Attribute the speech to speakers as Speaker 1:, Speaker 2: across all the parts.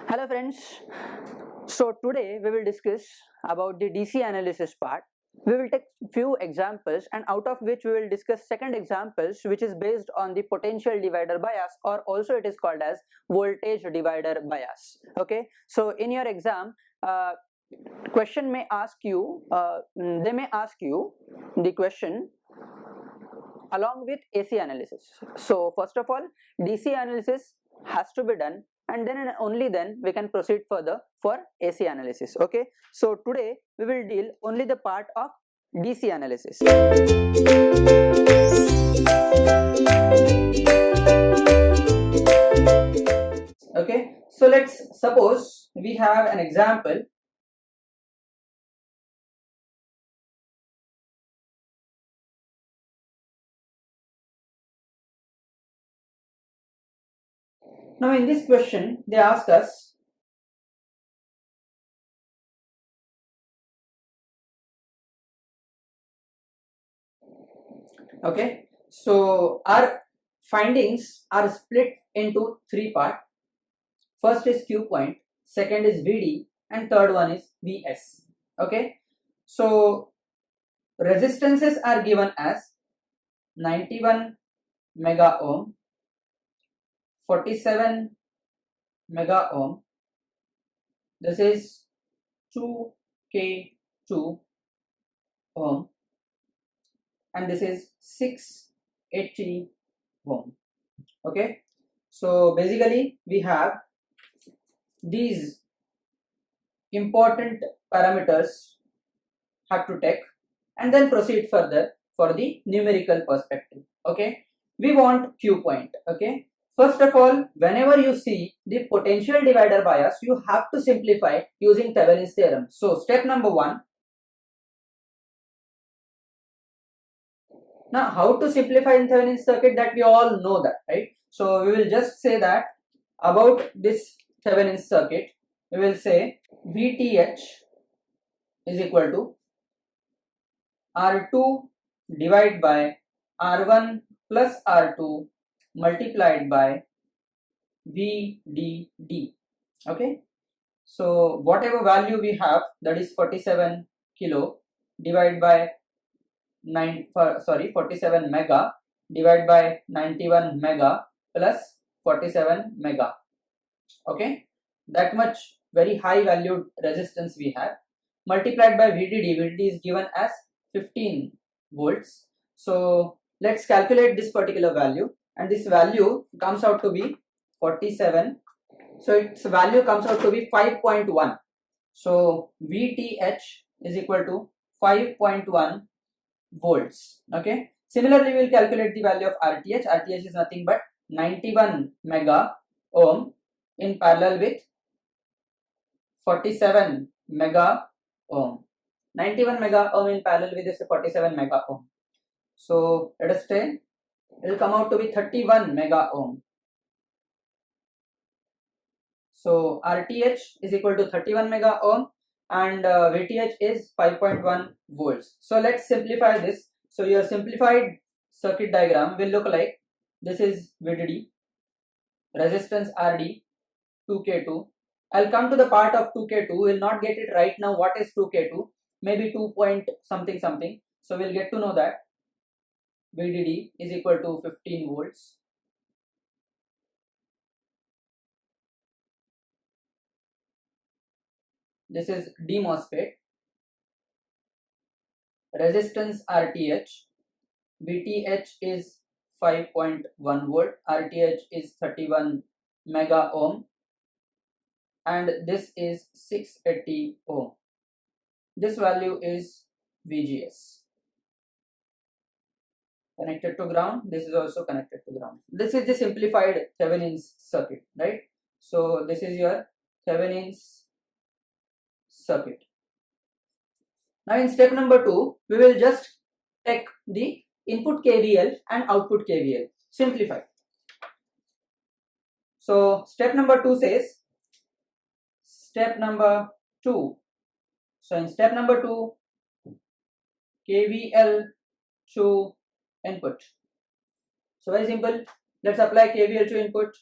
Speaker 1: Hello friends. So today we will discuss about the DC analysis part. We will take few examples and out of which we will discuss second examples which is based on the potential divider bias, or also it is called as voltage divider bias. Okay. So in your exam question may ask you they may ask you the question along with AC analysis. So first of all, DC analysis has to be done, and then and only then we can proceed further for AC analysis. Okay, so today we will deal only the part of DC analysis. Okay, so let's suppose we have an example. Now in this question they ask us okay, so our findings are split into three parts. First is Q point, second is VD, and third one is VS. Okay, so resistances are given as 91 mega ohm, 47 mega ohm, this is 2K2 ohm, and this is 680 ohm. Okay, so basically we have these important parameters have to take and then proceed further for the numerical perspective. Okay, we want Q point. Okay, first of all, whenever you see the potential divider bias, you have to simplify using Thevenin's theorem. So step number one. Now how to simplify in Thevenin's circuit, that we all know that, right? So we will just say that about this Thevenin's circuit, we will say VTH is equal to R2 divided by R1 plus R2 multiplied by VDD. Okay, so whatever value we have, that is 47 kilo divided by 47 mega divided by 91 mega plus 47 mega. Okay, that much very high valued resistance we have, multiplied by VDD. VDD is given as 15 volts. So let's calculate this particular value, and this value comes out to be 47. So its value comes out to be 5.1. So VTH is equal to 5.1 volts. Okay, similarly we will calculate the value of RTH. RTH is nothing but 91 mega ohm in parallel with 47 mega ohm. 91 mega ohm in parallel with this 47 mega ohm. So let us say it will come out to be 31 mega ohm. So RTH is equal to 31 mega ohm and VTH is 5.1 volts. So let's simplify this. So your simplified circuit diagram will look like this is VDD, resistance RD, 2K2. I'll come to the part of 2K2. We'll not get it right now. What is 2K2? Maybe 2 point something something. So we'll get to know that VDD is equal to 15 volts. This is D MOSFET. Resistance RTH. VTH is 5.1 volt. RTH is 31 mega ohm. And this is 680 ohm. This value is VGS. Connected to ground. This is also connected to ground. This is the simplified Thevenin's circuit, right? So this is your Thevenin's circuit. Now in step number 2, we will just take the input KVL and output KVL. Simplify. So step number 2 says, step number 2. So in step number 2, KVL to input. So very simple. Let's apply KVL to input.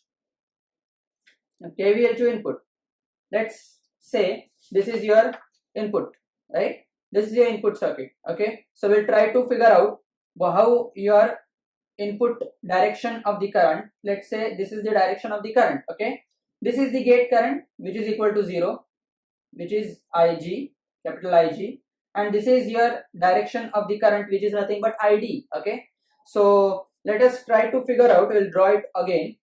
Speaker 1: KVL to input. let's say this is your input, right? This is your input circuit. Okay, so we'll try to figure out how your input direction of the current. Let's say this is the direction of the current. Okay, this is the gate current, which is equal to 0, which is Ig, capital Ig, and this is your direction of the current, which is nothing but Id. Okay, so let us try to figure out. We'll draw it again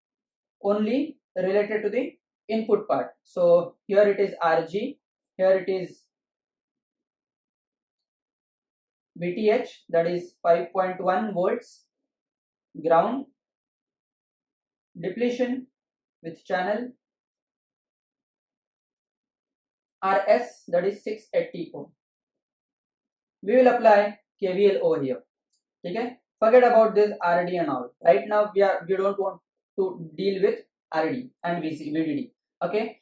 Speaker 1: only related to the input part. So here it is Rg, here it is VTH, that is 5.1 volts, ground, depletion with channel, Rs, that is 680 ohm. We will apply KVL over here. Okay, forget about this RD and all. Right now we don't want to deal with RD and VDD. Okay,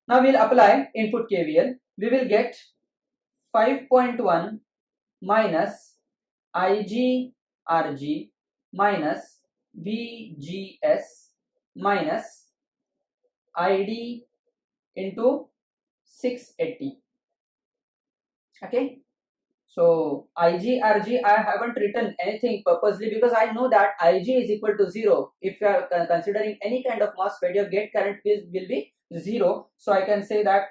Speaker 1: now we'll apply input KVL. We will get 5.1 minus Ig Rg minus VGS minus Id into 680. Okay, so Ig Rg, I haven't written anything purposely because I know that Ig is equal to 0. If you are considering any kind of MOSFET, your gate current will be 0. So I can say that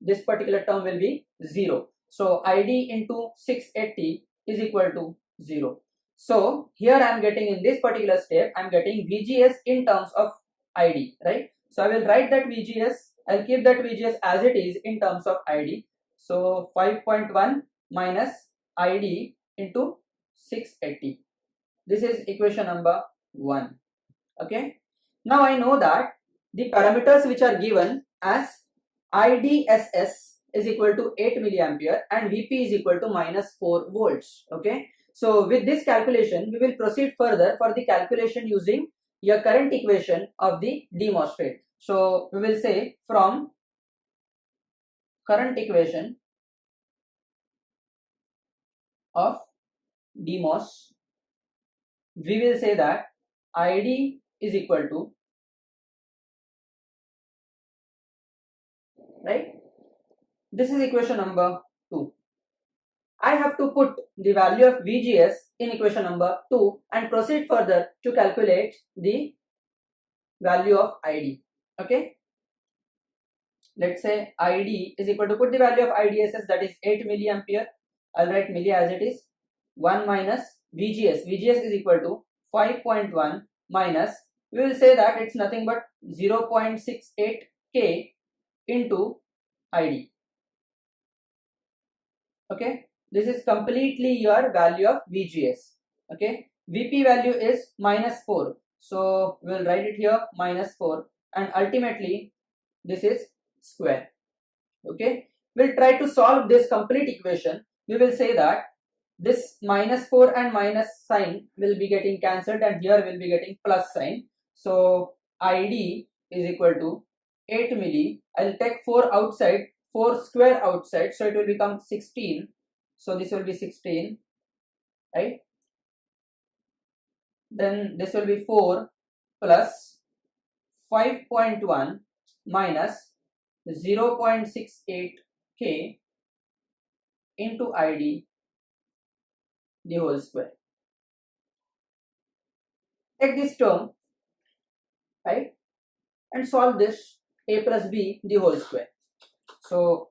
Speaker 1: this particular term will be 0. So Id into 680 is equal to 0. So here I am getting, in this particular step, I am getting VGS in terms of Id, right? So I will write that VGS, I'll keep that VGS as it is in terms of Id. So 5.1 minus Id into 680. This is equation number 1. Okay. Now I know that the parameters which are given as IDSS is equal to 8 milliampere and Vp is equal to minus 4 volts. Okay. So with this calculation, we will proceed further for the calculation using your current equation of the DMOSFET. So we will say from current equation of DMOS, we will say that Id is equal to, right? This is equation number 2. I have to put the value of VGS in equation number 2 and proceed further to calculate the value of Id. Okay. Let's say Id is equal to, put the value of IDSS, that is 8 milliampere. I'll write milli as it is. 1 minus VGS. VGS is equal to 5.1 minus, we will say that it's nothing but 0.68 K into Id. Okay. This is completely your value of VGS. Okay. Vp value is minus 4. So we'll write it here minus 4 and ultimately this is square. Okay. We'll try to solve this complete equation. We will say that this minus 4 and minus sign will be getting cancelled and here will be getting plus sign. So Id is equal to 8 milli. I'll take 4 outside, 4 square outside, so it will become 16. So this will be 16, right? Then this will be 4 plus 5.1 minus 0.68 K into Id the whole square. Take this term, right, and solve this a plus b the whole square. So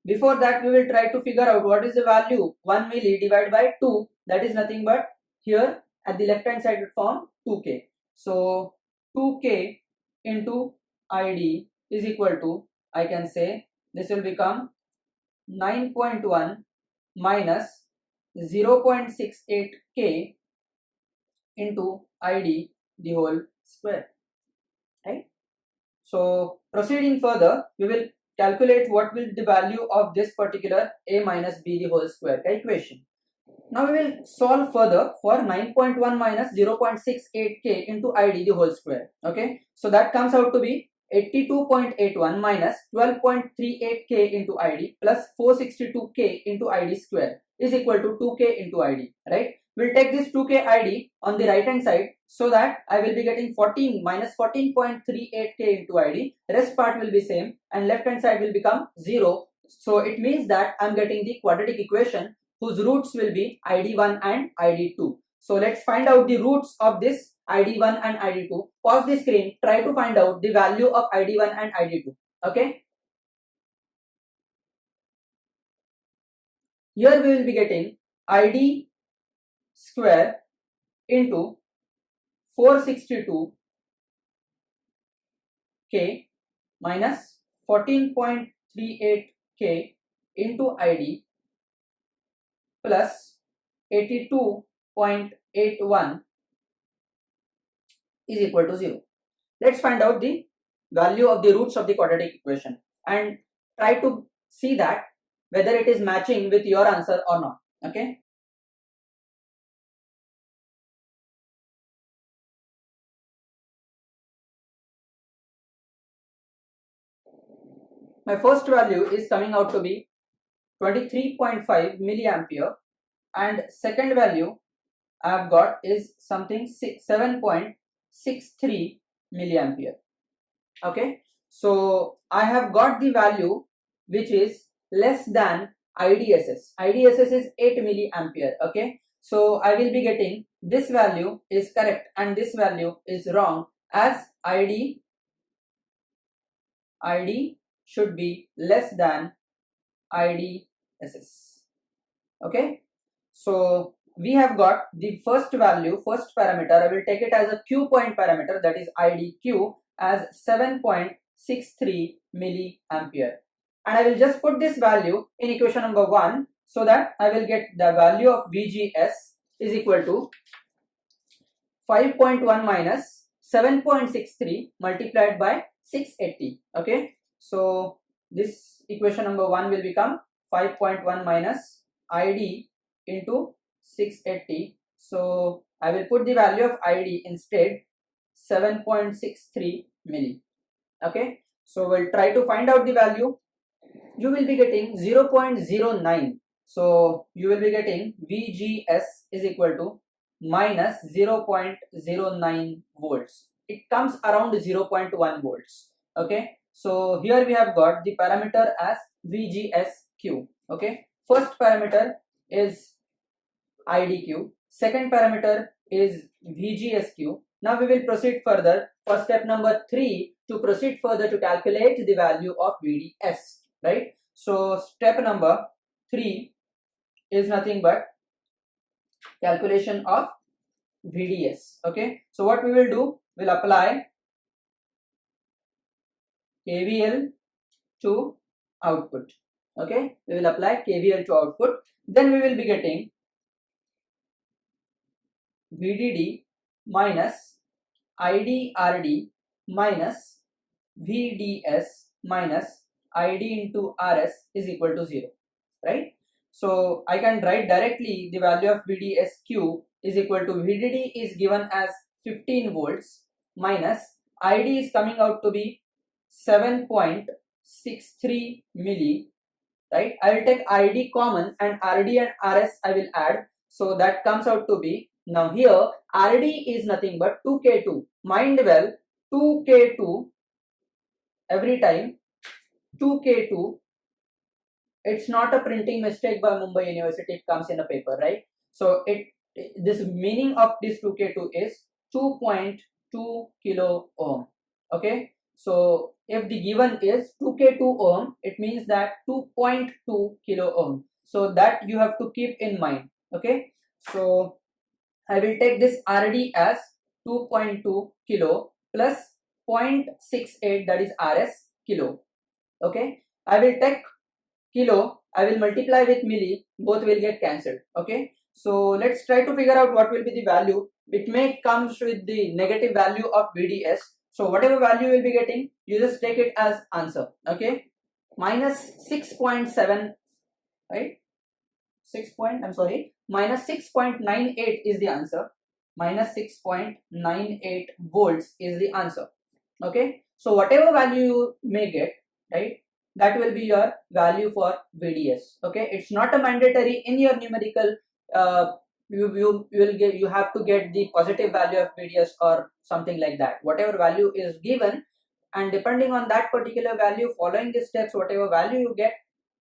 Speaker 1: before that, we will try to figure out what is the value 1 milli divided by 2, that is nothing but here at the left hand side it form 2K. So 2K into Id is equal to, I can say this will become 9.1 minus 0.68 K into Id the whole square, right? So proceeding further, we will calculate what will the value of this particular a minus b the whole square equation. Now we will solve further for 9.1 minus 0.68 K into Id the whole square. Okay, so that comes out to be 82.81 minus 12.38 K into Id plus 462 K into Id square is equal to 2K into Id, right? we'll take this 2k ID on the right hand side, so that I will be getting 14 minus 14.38k into ID. Rest part will be same and left hand side will become 0. So it means that I'm getting the quadratic equation whose roots will be ID1 and ID2. So let's find out the roots of this ID1 and ID2. Pause the screen, try to find out the value of ID1 and ID2. Okay. Here we will be getting ID square into 462k minus 14.38k into ID plus 82.81 is equal to 0. Let's find out the value of the roots of the quadratic equation and try to see that whether it is matching with your answer or not. Okay. My first value is coming out to be 23.5 milliampere and second value I have got is something 7.63 milliampere. Okay, so I have got the value which is less than IDSS. IDSS is 8 milliampere. Okay, so I will be getting this value is correct and this value is wrong, as ID should be less than IDSS. Okay, so we have got the first value, first parameter. I will take it as a Q point parameter, that is IDQ, as 7.63 milliampere, and I will just put this value in equation number 1, so that I will get the value of VGS is equal to 5.1 minus 7.63 multiplied by 680. Okay, so this equation number 1 will become 5.1 minus ID into 680. So I will put the value of ID instead, 7.63 milli. Okay, so we'll try to find out the value. You will be getting 0.09. So you will be getting VGS is equal to minus 0.09 volts. It comes around 0.1 volts. Okay, so here we have got the parameter as VGSQ. Okay, first parameter is IDQ, second parameter is VGSQ. Now we will proceed further for step number 3 to proceed further to calculate the value of VDS, right? So step number 3 is nothing but calculation of VDS. Okay, so what we will do, we'll apply KVL to output. Okay, we will apply KVL to output, then we will be getting VDD minus IDRD minus VDS minus ID into RS is equal to 0, right? So I can write directly the value of VDSQ is equal to VDD is given as 15 volts minus ID is coming out to be 7.63 milli, right? I will take ID common and RD and RS I will add, so that comes out to be, now here RD is nothing but 2K2. Mind well, 2K2 every time, 2K2. It's not a printing mistake by Mumbai University, it comes in a paper, right? So this meaning of this 2K2 is 2.2 kilo ohm. Okay, so if the given is 2K2 ohm, it means that 2.2 kilo ohm. So that you have to keep in mind. Okay, so I will take this RD as 2.2 kilo plus 0.68, that is RS kilo. Okay, I will take kilo, I will multiply with milli, both will get cancelled. Okay, so let's try to figure out what will be the value. It may comes with the negative value of VDS. So whatever value you will be getting, you just take it as answer. Okay, minus 6.7, right? Minus 6.98 is the answer. Minus 6.98 volts is the answer. Okay, so whatever value you may get, right, that will be your value for VDS. Okay, it's not a mandatory in your numerical you have to get the positive value of VDS or something like that. Whatever value is given, and depending on that particular value, following the steps, whatever value you get,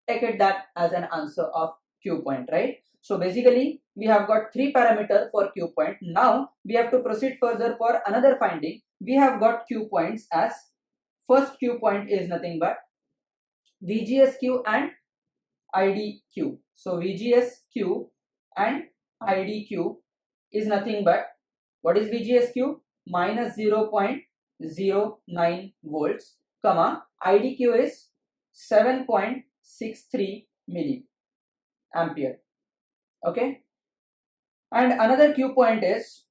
Speaker 1: take it that as an answer of Q point, right? So basically we have got 3 parameters for Q point. Now we have to proceed further for another finding. We have got Q points as, first Q point is nothing but VGSQ and IDQ. So VGSQ and IDQ is nothing but, what is VGSQ? Minus 0.09 volts, comma, IDQ is 7.63 milliampere. Okay, and another Q point is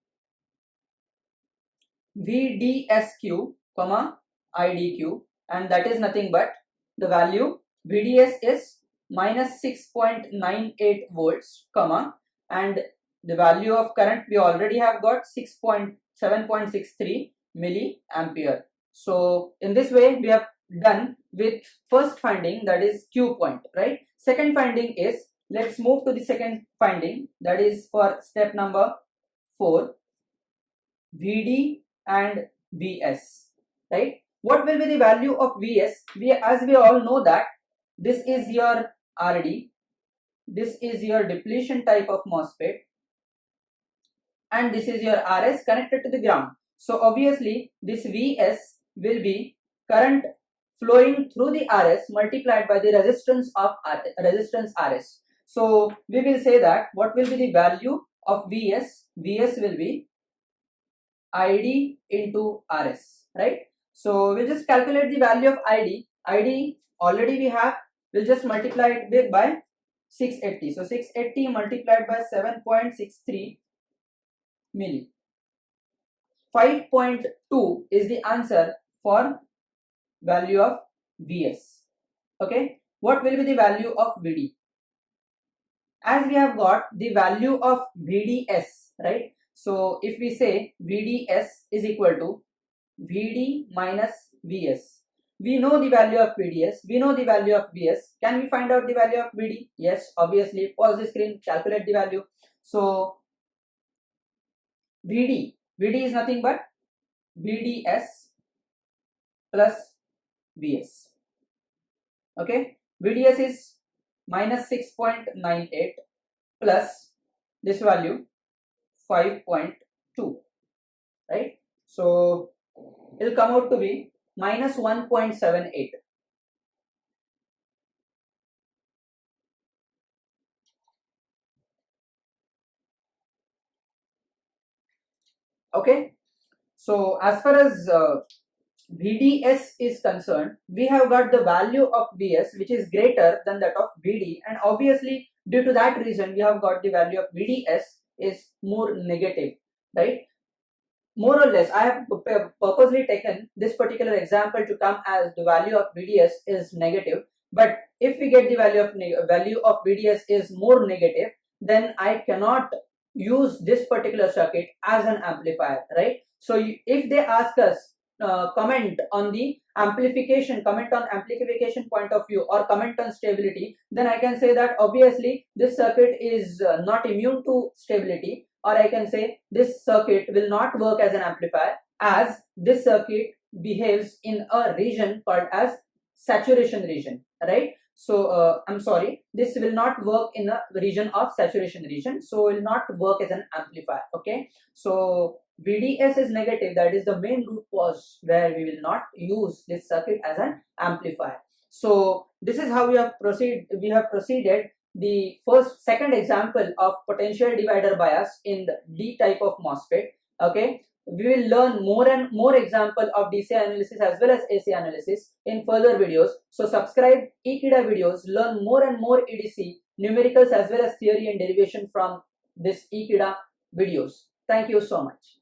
Speaker 1: VDSQ, comma, IDQ, and that is nothing but the value VDS is minus 6.98 volts, comma, and the value of current we already have got 7.63 milliampere. So in this way we have done with first finding, that is Q point, right? Second finding is, let's move to the second finding, that is for step number 4, VD and VS, right? What will be the value of VS? As we all know that this is your RD, this is your depletion type of MOSFET, and this is your RS connected to the ground. So obviously this VS will be current flowing through the RS multiplied by the resistance of resistance RS. So we will say that what will be the value of VS? VS will be ID into RS, right? So we'll just calculate the value of ID. ID already we have, we'll just multiply it by 680. So 680 multiplied by 7.63 milli. 5.2 is the answer for value of VS. Okay, what will be the value of VD? As we have got the value of VDS, right? So if we say VDS is equal to VD minus VS, we know the value of VDS, we know the value of VS. Can we find out the value of VD? Yes, obviously. Pause the screen, calculate the value. So VD is nothing but VDS plus VS. Okay, VDS is minus 6.98 plus this value 5.2, right? So it will come out to be minus 1.78. Okay, so as far as VDS is concerned, we have got the value of VS which is greater than that of VD, and obviously due to that reason we have got the value of VDS is more negative, right? More or less, I have purposely taken this particular example to come as the value of VDS is negative, but if we get the value of VDS is more negative, then I cannot use this particular circuit as an amplifier, right? So if they ask us comment on the amplification, comment on amplification point of view, or comment on stability, then I can say that obviously this circuit is not immune to stability, or I can say this circuit will not work as an amplifier, as this circuit behaves in a region called as saturation region, right? So I'm sorry, this will not work in a region of saturation region, so will not work as an amplifier. Okay, so VDS is negative, that is the main root cause where we will not use this circuit as an amplifier. So this is how we have proceeded the second example of potential divider bias in the D type of MOSFET. Okay, we will learn more and more example of DC analysis as well as AC analysis in further videos. So subscribe Ekeeda videos, learn more and more EDC, numericals as well as theory and derivation from this Ekeeda videos. Thank you so much.